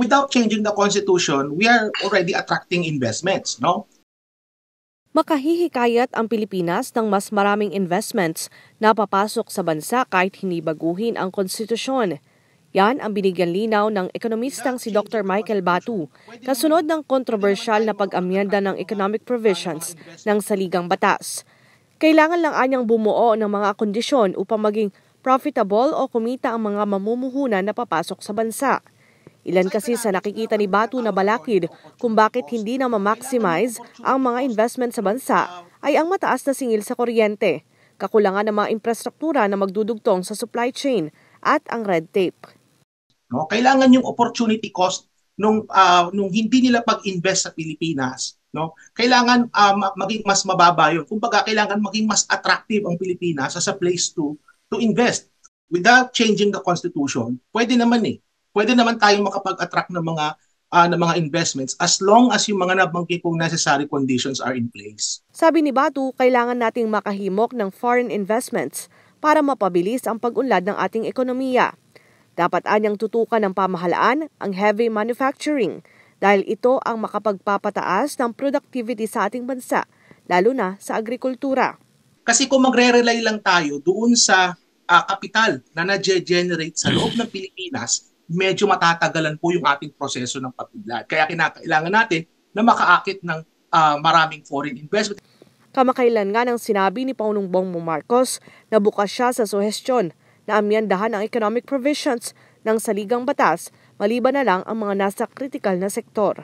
without changing the Constitution, we are already attracting investments, no? Makahihikayat ang Pilipinas ng mas maraming investments na papasok sa bansa kahit hindi baguhin ang konstitusyon. Yan ang binigyan linaw ng ekonomistang si Dr. Michael Batu kasunod ng kontrobersyal na pag-amyenda ng economic provisions ng saligang batas. Kailangan lang anyang bumuo ng mga kondisyon upang maging profitable o kumita ang mga mamumuhunan na papasok sa bansa. Ilan kasi sa nakikita ni Batu na balakid kung bakit hindi na ma-maximize ang mga investment sa bansa ay ang mataas na singil sa kuryente, kakulangan ng mga infrastruktura na magdudugtong sa supply chain at ang red tape. No, kailangan yung opportunity cost nung hindi nila pag-invest sa Pilipinas, no? Kailangan maging mas mababa yun. Kumbaga kailangan maging mas attractive ang Pilipinas as a place to invest. Without changing the constitution, pwede naman tayong makapag-attract ng mga investments as long as yung mga nabanggit kong necessary conditions are in place. Sabi ni Batu, kailangan nating makahimok ng foreign investments para mapabilis ang pag-unlad ng ating ekonomiya. Dapat anyang tutukan ng pamahalaan ang heavy manufacturing dahil ito ang makapagpapataas ng productivity sa ating bansa, lalo na sa agrikultura. Kasi kung magre-rely lang tayo doon sa kapital na na-generate sa loob ng Pilipinas, medyo matatagalan po yung ating proseso ng pag-unlad. Kaya kailangan natin na makaakit ng maraming foreign investment. Kamakailan nga nang sinabi ni Pangulong Bongbong Marcos na bukas siya sa suhestyon na amyendahan ang economic provisions ng saligang batas maliban na lang ang mga nasa kritikal na sektor.